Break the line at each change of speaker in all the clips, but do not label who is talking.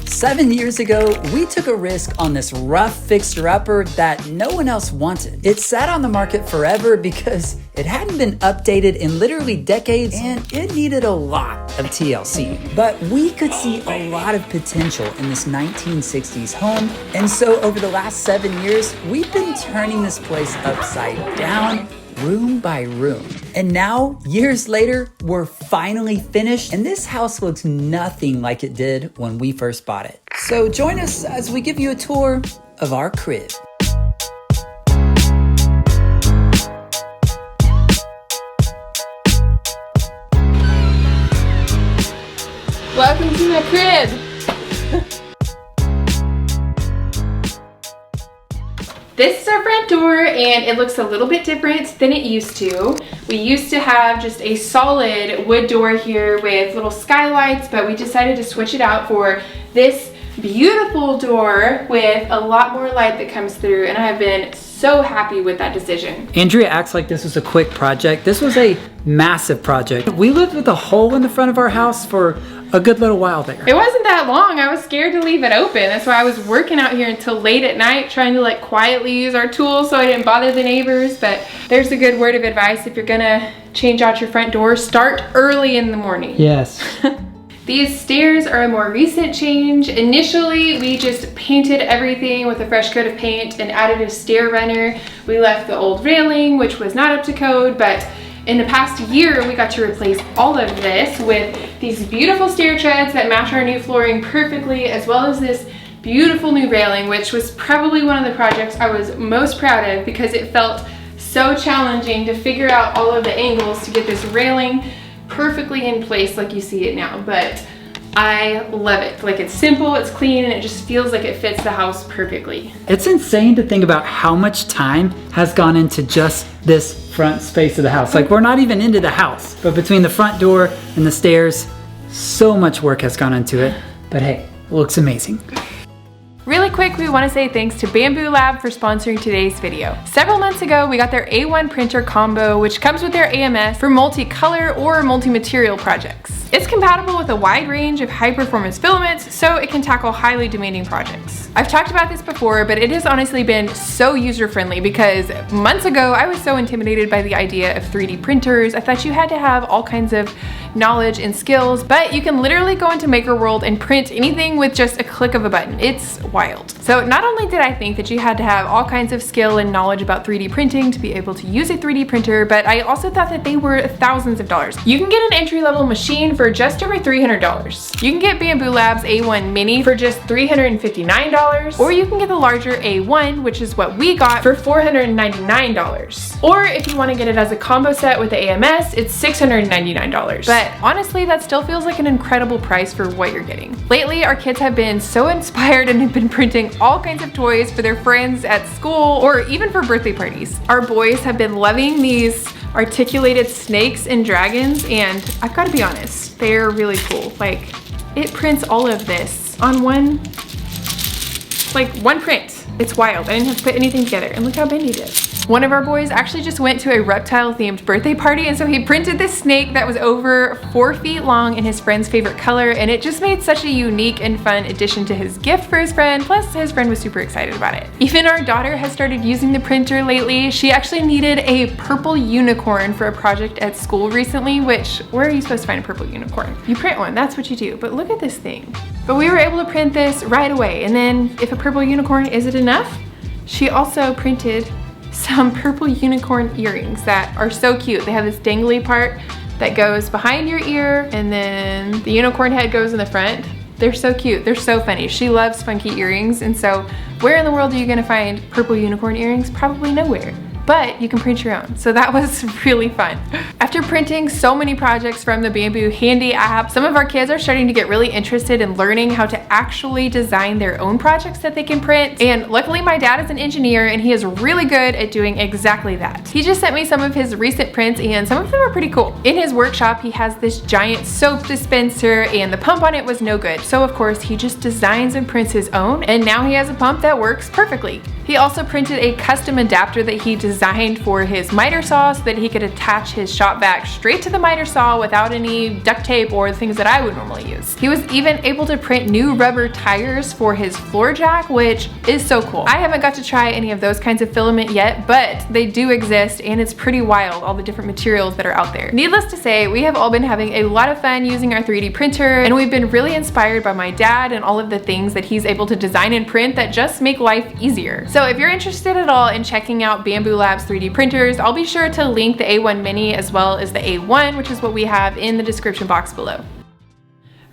7 years ago, we took a risk on this rough fixer-upper that no one else wanted. It sat on the market forever because it hadn't been updated in literally decades and it needed a lot of TLC. But we could see a lot of potential in this 1960s home, and so over the last 7 years, we've been turning this place upside down, room by room. And now, years later, we're finally finished, and this house looks nothing like it did when we first bought it. So join us as we give you a tour of our crib.
Welcome to my crib. This is our front door, and it looks a little bit different than it used to. We used to have just a solid wood door here with little skylights, but we decided to switch it out for this beautiful door with a lot more light that comes through, and I have been so happy with that decision.
Andrea acts like this was a quick project. This was a massive project. We lived with a hole in the front of our house for a good little while there.
It wasn't that long. I was scared to leave it open. That's why I was working out here until late at night trying to like quietly use our tools so I didn't bother the neighbors. But there's a good word of advice. If you're gonna change out your front door, start early in the morning.
Yes.
These stairs are a more recent change. Initially, we just painted everything with a fresh coat of paint and added a stair runner. We left the old railing, which was not up to code, but in the past year, we got to replace all of this with these beautiful stair treads that match our new flooring perfectly, as well as this beautiful new railing, which was probably one of the projects I was most proud of because it felt so challenging to figure out all of the angles to get this railing perfectly in place like you see it now. But I love it. Like, it's simple, it's clean, and it just feels like it fits the house perfectly.
It's insane to think about how much time has gone into just this front space of the house. Like, we're not even into the house, but between the front door and the stairs, so much work has gone into it. But hey, it looks amazing.
Really quick, we want to say thanks to Bambu Lab for sponsoring today's video. Several months ago, we got their A1 printer combo, which comes with their AMS for multi-color or multi-material projects. It's compatible with a wide range of high-performance filaments, so it can tackle highly demanding projects. I've talked about this before, but it has honestly been so user-friendly because months ago, I was so intimidated by the idea of 3D printers. I thought you had to have all kinds of knowledge and skills, but you can literally go into Maker World and print anything with just a click of a button. It's wild. So not only did I think that you had to have all kinds of skill and knowledge about 3D printing to be able to use a 3D printer, but I also thought that they were thousands of dollars. You can get an entry-level machine for just over $300. You can get Bambu Lab's A1 Mini for just $359, or you can get the larger A1, which is what we got, for $499. Or if you want to get it as a combo set with the AMS, it's $699. But honestly, that still feels like an incredible price for what you're getting. Lately, our kids have been so inspired and have been printing all kinds of toys for their friends at school or even for birthday parties. Our boys have been loving these articulated snakes and dragons, and I've got to be honest, they're really cool. Like, it prints all of this on one print. It's wild. I didn't have to put anything together, and look how bendy it is. One of our boys actually just went to a reptile themed birthday party, and so he printed this snake that was over 4 feet long in his friend's favorite color, and it just made such a unique and fun addition to his gift for his friend, plus his friend was super excited about it. Even our daughter has started using the printer lately. She actually needed a purple unicorn for a project at school recently, which, where are you supposed to find a purple unicorn? You print one, that's what you do, but look at this thing. But we were able to print this right away, and then if a purple unicorn isn't enough, she also printed some purple unicorn earrings that are so cute. They have this dangly part that goes behind your ear, and then the unicorn head goes in the front. They're so cute. They're so funny. She loves funky earrings, and so where in the world are you gonna find purple unicorn earrings? Probably nowhere. But you can print your own. So that was really fun. After printing so many projects from the Bambu Handy app, some of our kids are starting to get really interested in learning how to actually design their own projects that they can print. And luckily my dad is an engineer and he is really good at doing exactly that. He just sent me some of his recent prints and some of them are pretty cool. In his workshop, he has this giant soap dispenser and the pump on it was no good. So of course he just designs and prints his own, and now he has a pump that works perfectly. He also printed a custom adapter that he designed for his miter saw so that he could attach his shop vac straight to the miter saw without any duct tape or things that I would normally use. He was even able to print new rubber tires for his floor jack, which is so cool. I haven't got to try any of those kinds of filament yet, but they do exist and it's pretty wild, all the different materials that are out there. Needless to say, we have all been having a lot of fun using our 3D printer, and we've been really inspired by my dad and all of the things that he's able to design and print that just make life easier. So if you're interested at all in checking out Bambu Labs 3D printers, I'll be sure to link the A1 Mini as well as the A1, which is what we have in the description box below.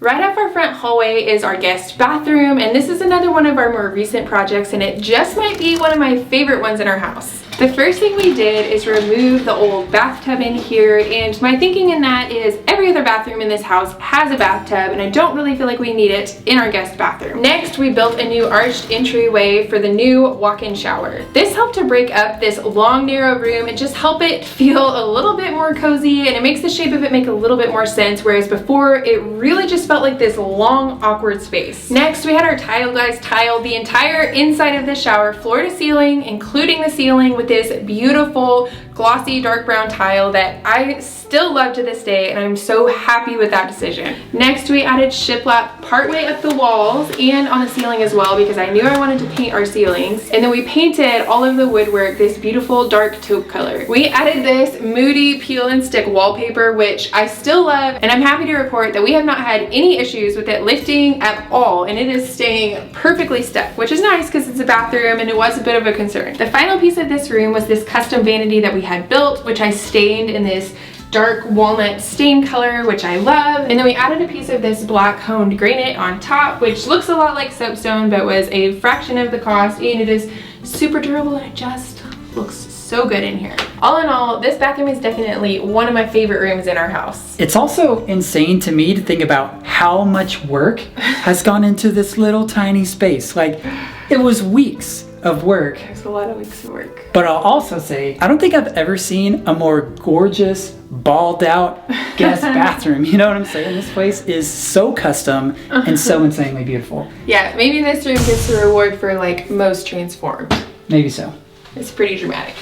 Right off our front hallway is our guest bathroom, and this is another one of our more recent projects, and it just might be one of my favorite ones in our house. The first thing we did is remove the old bathtub in here, and my thinking in that is every other bathroom in this house has a bathtub, and I don't really feel like we need it in our guest bathroom. Next, we built a new arched entryway for the new walk-in shower. This helped to break up this long, narrow room and just help it feel a little bit more cozy, and it makes the shape of it make a little bit more sense, whereas before it really just felt like this long, awkward space. Next, we had our tile guys tile the entire inside of the shower, floor to ceiling, including the ceiling, with this beautiful glossy dark brown tile that I still love to this day, and I'm so happy with that decision. Next, we added shiplap partway up the walls and on the ceiling as well, because I knew I wanted to paint our ceilings. And then we painted all of the woodwork this beautiful dark taupe color. We added this moody peel and stick wallpaper, which I still love, and I'm happy to report that we have not had any issues with it lifting at all, and it is staying perfectly stuck, which is nice because it's a bathroom and it was a bit of a concern. The final piece of this room was this custom vanity that we had built, which I stained in this dark walnut stain color, which I love. And then we added a piece of this black honed granite on top, which looks a lot like soapstone, but was a fraction of the cost, and it is super durable and it just looks so good in here. All in all, this bathroom is definitely one of my favorite rooms in our house.
It's also insane to me to think about how much work has gone into this little tiny space. Like, it was weeks of work.
There's a lot of weeks of work.
But I'll also say, I don't think I've ever seen a more gorgeous, balled out guest bathroom. You know what I'm saying? This place is so custom and so insanely beautiful.
Yeah, maybe this room gets the reward for like most transformed.
Maybe so.
It's pretty dramatic.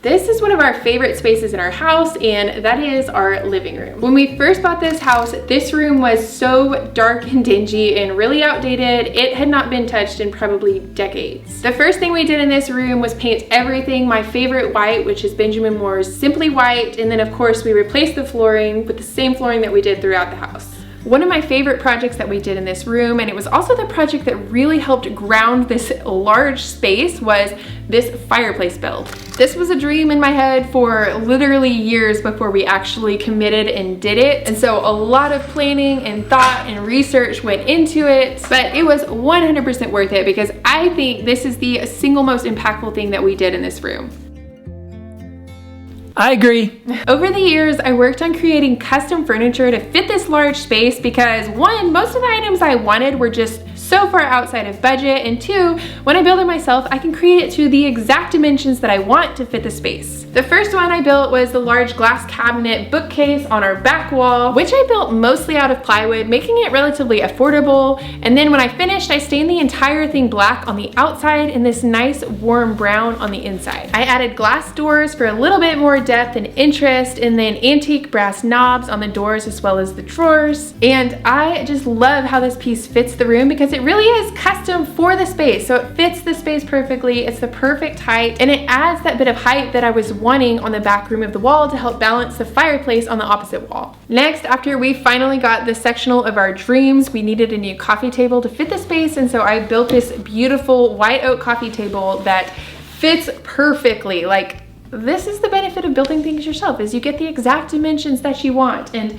This is one of our favorite spaces in our house, and that is our living room. When we first bought this house, this room was so dark and dingy and really outdated. It had not been touched in probably decades. The first thing we did in this room was paint everything my favorite white, which is Benjamin Moore's Simply White, and then of course we replaced the flooring with the same flooring that we did throughout the house. One of my favorite projects that we did in this room, and it was also the project that really helped ground this large space, was this fireplace build. This was a dream in my head for literally years before we actually committed and did it. And so a lot of planning and thought and research went into it, but it was 100% worth it because I think this is the single most impactful thing that we did in this room.
I agree.
Over the years, I worked on creating custom furniture to fit this large space because one, most of the items I wanted were just so far outside of budget, and two, when I build it myself, I can create it to the exact dimensions that I want to fit the space. The first one I built was the large glass cabinet bookcase on our back wall, which I built mostly out of plywood, making it relatively affordable. And then when I finished, I stained the entire thing black on the outside and this nice warm brown on the inside. I added glass doors for a little bit more depth and interest, and then antique brass knobs on the doors as well as the drawers. And I just love how this piece fits the room because it really is custom for the space. So it fits the space perfectly. It's the perfect height, and it adds that bit of height that I was wanting on the back room of the wall to help balance the fireplace on the opposite wall. Next, after we finally got the sectional of our dreams, we needed a new coffee table to fit the space, and so I built this beautiful white oak coffee table that fits perfectly. Like, this is the benefit of building things yourself, is you get the exact dimensions that you want. And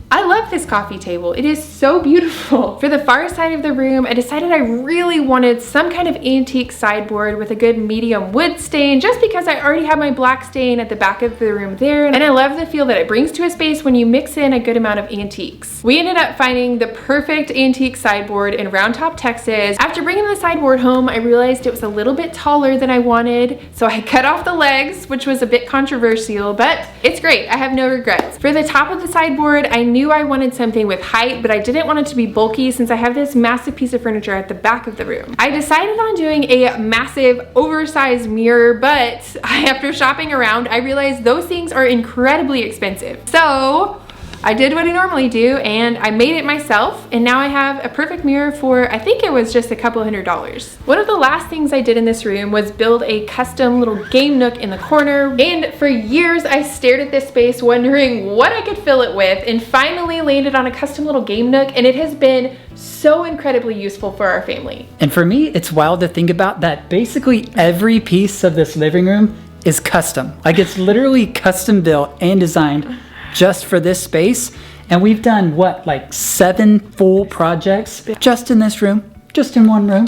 I love this coffee table. It is so beautiful. For the far side of the room, I decided I really wanted some kind of antique sideboard with a good medium wood stain, just because I already have my black stain at the back of the room there, and I love the feel that it brings to a space when you mix in a good amount of antiques. We ended up finding the perfect antique sideboard in Round Top, Texas. After bringing the sideboard home, I realized it was a little bit taller than I wanted, so I cut off the legs, which was a bit controversial, but it's great. I have no regrets. For the top of the sideboard, I knew I wanted something with height, but I didn't want it to be bulky since I have this massive piece of furniture at the back of the room. I decided on doing a massive oversized mirror, but after shopping around, I realized those things are incredibly expensive. So I did what I normally do and I made it myself, and now I have a perfect mirror for, I think it was just a couple $100. One of the last things I did in this room was build a custom little game nook in the corner, and for years I stared at this space wondering what I could fill it with, and finally landed on a custom little game nook, and it has been so incredibly useful for our family.
And for me, it's wild to think about that basically every piece of this living room is custom. Like, it's literally custom built and designed just for this space. And we've done what, like 7 full projects just in this room, just in one room.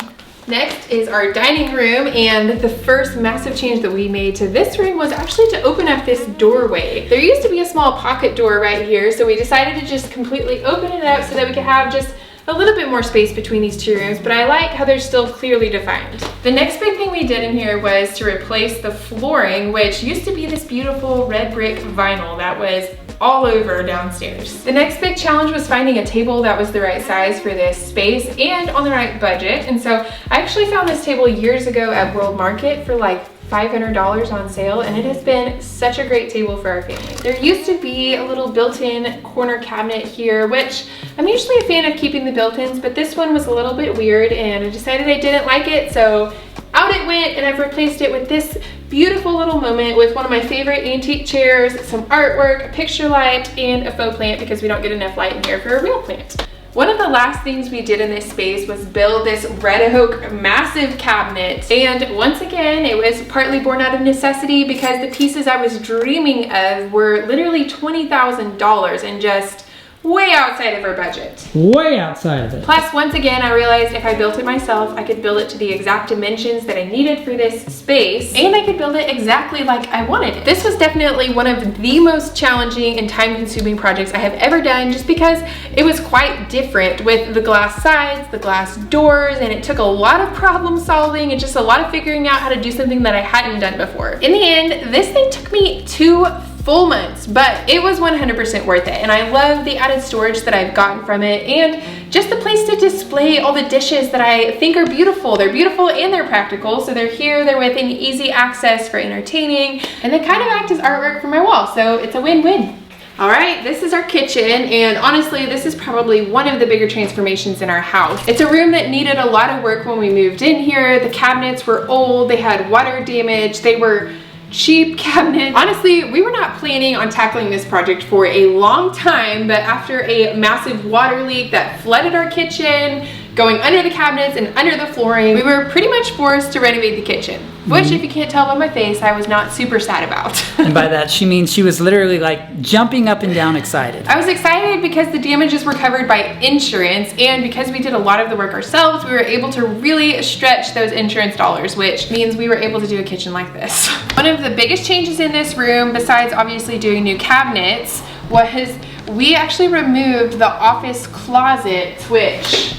Next is our dining room, and the first massive change that we made to this room was actually to open up this doorway. There used to be a small pocket door right here, so we decided to just completely open it up so that we could have just a little bit more space between these two rooms, but I like how they're still clearly defined. The next big thing we did in here was to replace the flooring, which used to be this beautiful red brick vinyl that was all over downstairs. The next big challenge was finding a table that was the right size for this space and on the right budget. And so I actually found this table years ago at World Market for like $500 on sale, and it has been such a great table for our family. There used to be a little built-in corner cabinet here, which I'm usually a fan of keeping the built-ins, but this one was a little bit weird and I decided I didn't like it, so out it went, and I've replaced it with this beautiful little moment with one of my favorite antique chairs, some artwork, a picture light, and a faux plant because we don't get enough light in here for a real plant. One of the last things we did in this space was build this red oak massive cabinet. And once again, it was partly born out of necessity because the pieces I was dreaming of were literally $20,000 and just way outside of our budget.
Way outside of it.
Plus, once again, I realized if I built it myself, I could build it to the exact dimensions that I needed for this space, and I could build it exactly like I wanted it. This was definitely one of the most challenging and time-consuming projects I have ever done, just because it was quite different with the glass sides, the glass doors, and it took a lot of problem solving and just a lot of figuring out how to do something that I hadn't done before. In the end, this thing took me 2 full months, but it was 100% worth it. And I love the added storage that I've gotten from it, and just the place to display all the dishes that I think are beautiful. They're beautiful and they're practical. So they're here, they're within easy access for entertaining, and they kind of act as artwork for my wall. So it's a win-win. All right, this is our kitchen, and honestly, this is probably one of the bigger transformations in our house. It's a room that needed a lot of work when we moved in here. The cabinets were old, they had water damage, they were cheap cabinets. Honestly, we were not planning on tackling this project for a long time, but after a massive water leak that flooded our kitchen, going under the cabinets and under the flooring, we were pretty much forced to renovate the kitchen, which, if you can't tell by my face, I was not super sad about.
And by that, she means she was literally like jumping up and down excited.
I was excited because the damages were covered by insurance, and because we did a lot of the work ourselves, we were able to really stretch those insurance dollars, which means we were able to do a kitchen like this. One of the biggest changes in this room, besides obviously doing new cabinets, was we actually removed the office closet, which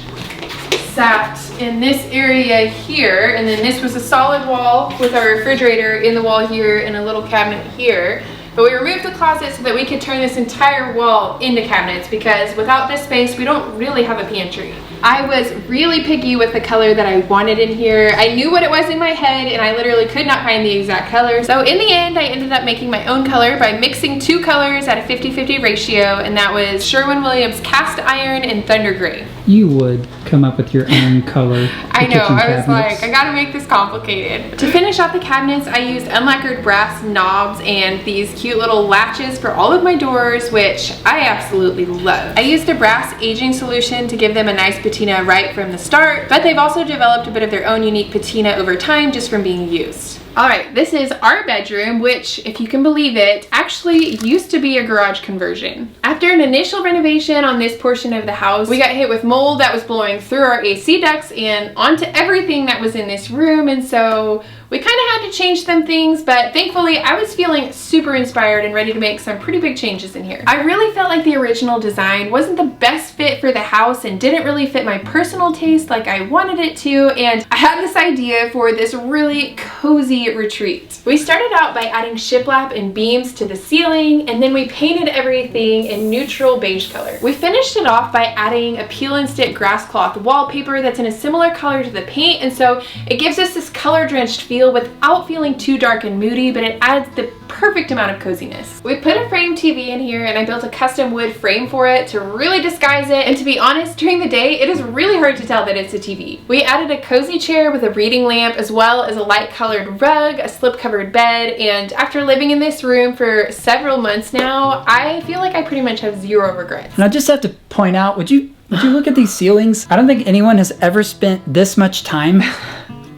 sat in this area here, and then this was a solid wall with our refrigerator in the wall here and a little cabinet here. But we removed the closet so that we could turn this entire wall into cabinets, because without this space, we don't really have a pantry. I was really picky with the color that I wanted in here. I knew what it was in my head, and I literally could not find the exact color. So in the end, I ended up making my own color by mixing 2 colors at a 50-50 ratio, and that was Sherwin-Williams Cast Iron and Thunder Gray.
You would come up with your own color.
I know, I was like, I gotta make this complicated. To finish off the cabinets, I used unlacquered brass knobs and these cute little latches for all of my doors, which I absolutely love. I used a brass aging solution to give them a nice patina right from the start, but they've also developed a bit of their own unique patina over time just from being used. All right, this is our bedroom, which, if you can believe it, actually used to be a garage conversion. After an initial renovation on this portion of the house, we got hit with mold that was blowing through our AC ducts and onto everything that was in this room, and so We kind of had to change some things, but thankfully I was feeling super inspired and ready to make some pretty big changes in here. I really felt like the original design wasn't the best fit for the house and didn't really fit my personal taste like I wanted it to, and I had this idea for this really cozy retreat. We started out by adding shiplap and beams to the ceiling, and then we painted everything in neutral beige color. We finished it off by adding a peel and stick grass cloth wallpaper that's in a similar color to the paint, and so it gives us this color drenched feel without feeling too dark and moody, but it adds the perfect amount of coziness. We put a frame TV in here and I built a custom wood frame for it to really disguise it, and to be honest, during the day it is really hard to tell that it's a TV. We added a cozy chair with a reading lamp as well as a light colored rug, a slip covered bed, and after living in this room for several months now, I feel like I pretty much have zero regrets.
And I just have to point out, would you look at these ceilings? I don't think anyone has ever spent this much time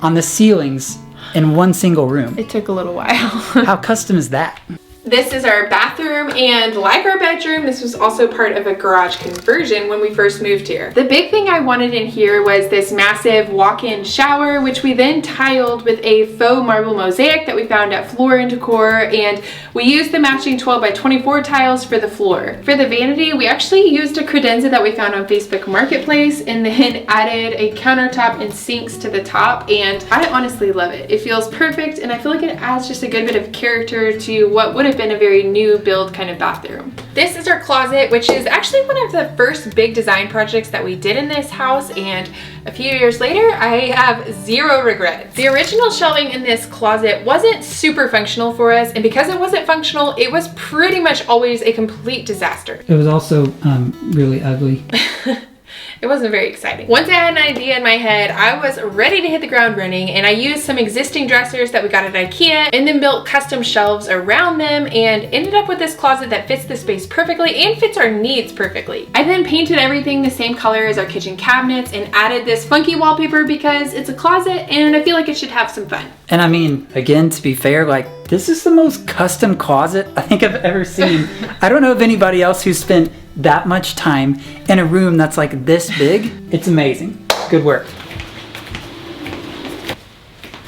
on the ceilings in one single room.
It took a little while.
How custom is that?
This is our bathroom, and like our bedroom, this was also part of a garage conversion when we first moved here. The big thing I wanted in here was this massive walk-in shower, which we then tiled with a faux marble mosaic that we found at Floor & Decor, and we used the matching 12 by 24 tiles for the floor. For the vanity, we actually used a credenza that we found on Facebook Marketplace and then added a countertop and sinks to the top, and I honestly love it. It feels perfect, and I feel like it adds just a good bit of character to what would have been a very new build kind of bathroom. This is our closet, which is actually one of the first big design projects that we did in this house, and a few years later I have zero regrets. The original shelving in this closet wasn't super functional for us, and because it wasn't functional, it was pretty much always a complete disaster.
It was also really ugly.
It wasn't very exciting. Once I had an idea in my head, I was ready to hit the ground running, and I used some existing dressers that we got at IKEA and then built custom shelves around them and ended up with this closet that fits the space perfectly and fits our needs perfectly. I then painted everything the same color as our kitchen cabinets and added this funky wallpaper because it's a closet and I feel like it should have some fun.
And I mean, again, to be fair, like, this is the most custom closet I think I've ever seen. I don't know of anybody else who spent that much time in a room that's like this big. It's amazing. Good work.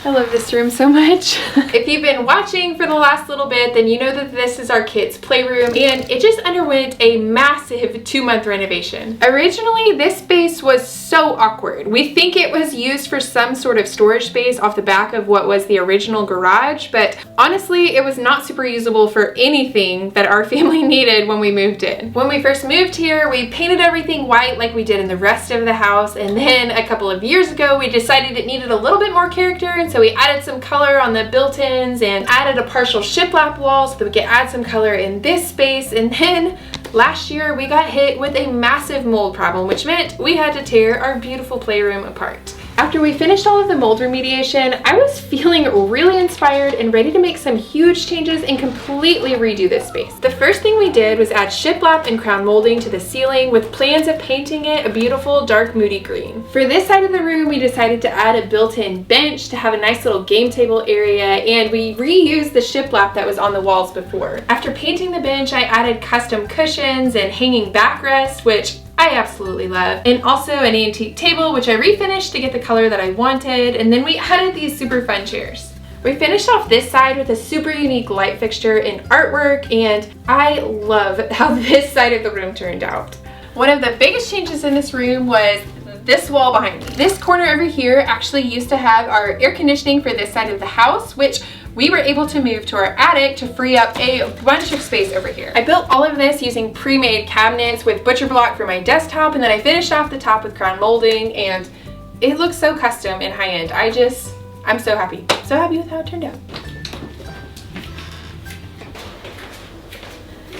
I love this room so much. If you've been watching for the last little bit, then you know that this is our kids' playroom, and it just underwent a massive 2-month renovation. Originally, this space was so awkward. We think it was used for some sort of storage space off the back of what was the original garage, but honestly, it was not super usable for anything that our family needed when we moved in. When we first moved here, we painted everything white like we did in the rest of the house, and then a couple of years ago, we decided it needed a little bit more character, and so we added some color on the built-ins and added a partial shiplap wall so that we could add some color in this space. And then last year we got hit with a massive mold problem, which meant we had to tear our beautiful playroom apart. After we finished all of the mold remediation, I was feeling really inspired and ready to make some huge changes and completely redo this space. The first thing we did was add shiplap and crown molding to the ceiling with plans of painting it a beautiful dark moody green. For this side of the room, we decided to add a built-in bench to have a nice little game table area, and we reused the shiplap that was on the walls before. After painting the bench, I added custom cushions and hanging backrest, which I absolutely love, and also an antique table, which I refinished to get the color that I wanted, and then we added these super fun chairs. We finished off this side with a super unique light fixture and artwork, and I love how this side of the room turned out. One of the biggest changes in this room was this wall behind me. This corner over here actually used to have our air conditioning for this side of the house, which we were able to move to our attic to free up a bunch of space over here. I built all of this using pre-made cabinets with butcher block for my desktop, and then I finished off the top with crown molding, and it looks so custom and high-end. I'm so happy. So happy with how it turned out.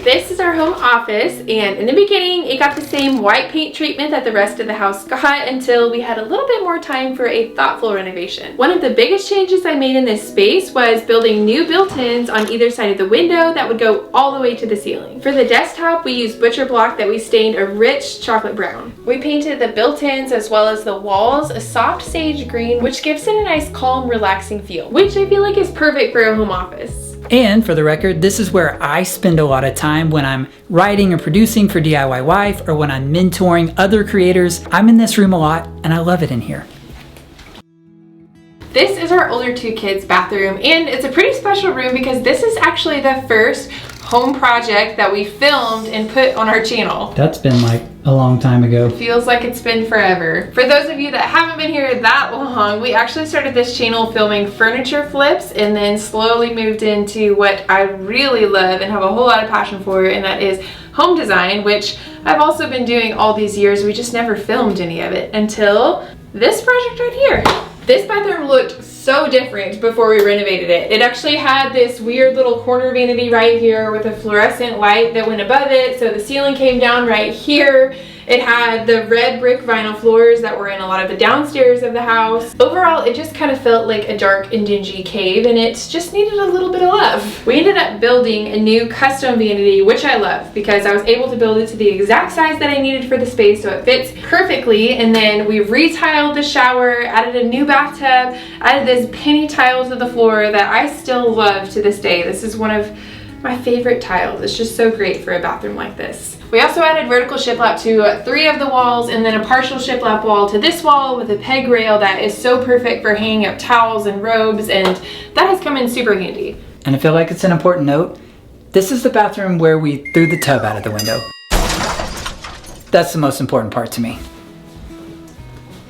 This is our home office, and in the beginning it got the same white paint treatment that the rest of the house got until we had a little bit more time for a thoughtful renovation. One of the biggest changes I made in this space was building new built-ins on either side of the window that would go all the way to the ceiling. For the desktop, we used butcher block that we stained a rich chocolate brown. We painted the built-ins as well as the walls a soft sage green, which gives it a nice calm, relaxing feel, which I feel like is perfect for a home office.
And for the record, this is where I spend a lot of time when I'm writing or producing for DIY Wife, or when I'm mentoring other creators. I'm in this room a lot and I love it in here.
This is our older two kids' bathroom, and it's a pretty special room because this is actually the first home project that we filmed and put on our channel.
That's been like a long time ago.
Feels like it's been forever. For those of you that haven't been here that long, we actually started this channel filming furniture flips and then slowly moved into what I really love and have a whole lot of passion for, and that is home design, which I've also been doing all these years. We just never filmed any of it until this project right here. This bathroom looked so different before we renovated it. It actually had this weird little corner vanity right here with a fluorescent light that went above it, so the ceiling came down right here. It had the red brick vinyl floors that were in a lot of the downstairs of the house. Overall, it just kind of felt like a dark and dingy cave, and it just needed a little bit of love. We ended up building a new custom vanity, which I love because I was able to build it to the exact size that I needed for the space, so it fits perfectly. And then we retiled the shower, added a new bathtub, added this penny tile to the floor that I still love to this day. This is one of my favorite tiles. It's just so great for a bathroom like this. We also added vertical shiplap to 3 of the walls, and then a partial shiplap wall to this wall with a peg rail that is so perfect for hanging up towels and robes, and that has come in super handy.
And I feel like it's an important note. This is the bathroom where we threw the tub out of the window. That's the most important part to me.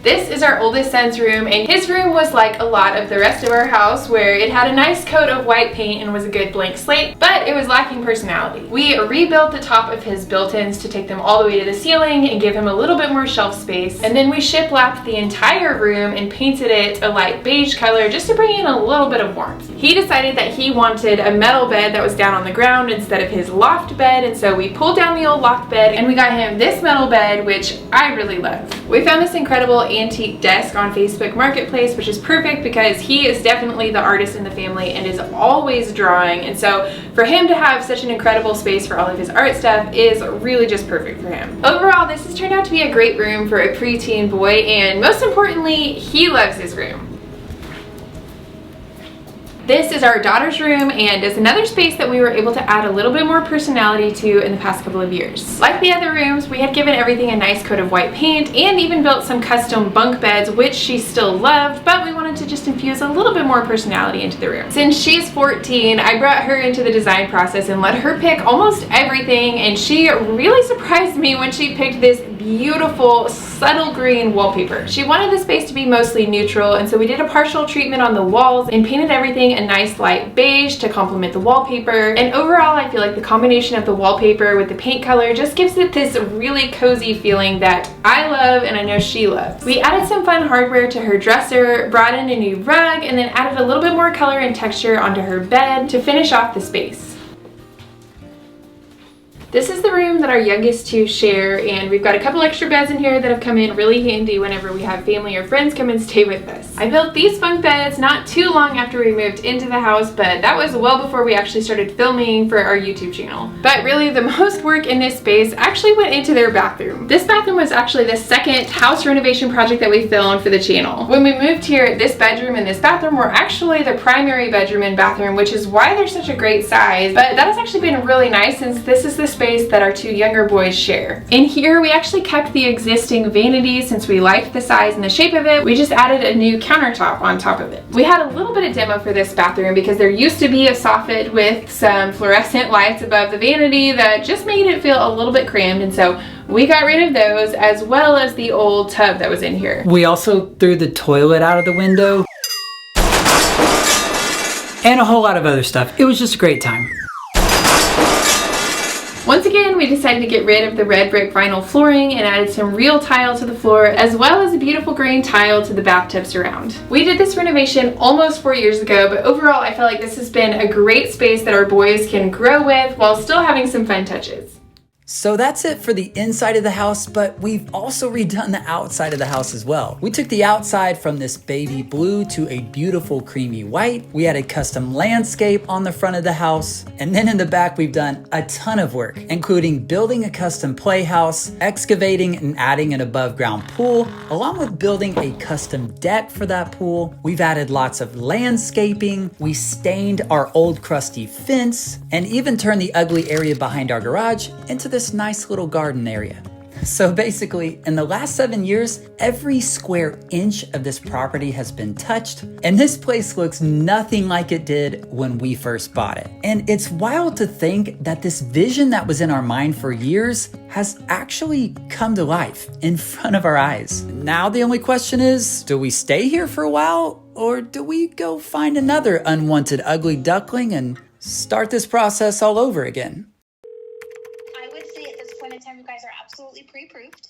This is our oldest son's room, and his room was like a lot of the rest of our house, where it had a nice coat of white paint and was a good blank slate, but it was lacking personality. We rebuilt the top of his built-ins to take them all the way to the ceiling and give him a little bit more shelf space, and then we shiplapped the entire room and painted it a light beige color just to bring in a little bit of warmth. He decided that he wanted a metal bed that was down on the ground instead of his loft bed, and so we pulled down the old loft bed and we got him this metal bed, which I really love. We found this incredible antique desk on Facebook Marketplace, which is perfect because he is definitely the artist in the family and is always drawing, and so for him to have such an incredible space for all of his art stuff is really just perfect for him. Overall, this has turned out to be a great room for a preteen boy, and most importantly, he loves his room. This is our daughter's room, and is another space that we were able to add a little bit more personality to in the past couple of years. Like the other rooms, we had given everything a nice coat of white paint and even built some custom bunk beds, which she still loved, but we wanted to just infuse a little bit more personality into the room. Since she's 14, I brought her into the design process and let her pick almost everything, and she really surprised me when she picked this beautiful subtle green wallpaper. She wanted the space to be mostly neutral, and so we did a partial treatment on the walls and painted everything a nice light beige to complement the wallpaper. And overall, I feel like the combination of the wallpaper with the paint color just gives it this really cozy feeling that I love and I know she loves. We added some fun hardware to her dresser, brought in a new rug, and then added a little bit more color and texture onto her bed to finish off the space. This is the room that our youngest two share, and we've got a couple extra beds in here that have come in really handy whenever we have family or friends come and stay with us. I built these bunk beds not too long after we moved into the house, but that was well before we actually started filming for our YouTube channel. But really, the most work in this space actually went into their bathroom. This bathroom was actually the second house renovation project that we filmed for the channel. When we moved here, this bedroom and this bathroom were actually the primary bedroom and bathroom, which is why they're such a great size, but that has actually been really nice since this is the space that our 2 younger boys share. In here, we actually kept the existing vanity since we liked the size and the shape of it. We just added a new countertop on top of it. We had a little bit of demo for this bathroom because there used to be a soffit with some fluorescent lights above the vanity that just made it feel a little bit crammed, and so we got rid of those as well as the old tub that was in here.
We also threw the toilet out of the window and a whole lot of other stuff. It was just a great time.
Once again, we decided to get rid of the red brick vinyl flooring and added some real tile to the floor, as well as a beautiful green tile to the bathtub surround. We did this renovation almost 4 years ago, but overall I feel like this has been a great space that our boys can grow with while still having some fun touches.
So that's it for the inside of the house, but we've also redone the outside of the house as well. We took the outside from this baby blue to a beautiful creamy white. We added custom landscape on the front of the house. And then in the back, we've done a ton of work, including building a custom playhouse, excavating and adding an above ground pool, along with building a custom deck for that pool. We've added lots of landscaping. We stained our old crusty fence and even turned the ugly area behind our garage into this nice little garden area. So basically, in the last 7 years, every square inch of this property has been touched, and this place looks nothing like it did when we first bought it. And it's wild to think that this vision that was in our mind for years has actually come to life in front of our eyes. Now the only question is, do we stay here for a while, or do we go find another unwanted ugly duckling and start this process all over again?
I would say at this point in time, you guys are absolutely pre-approved.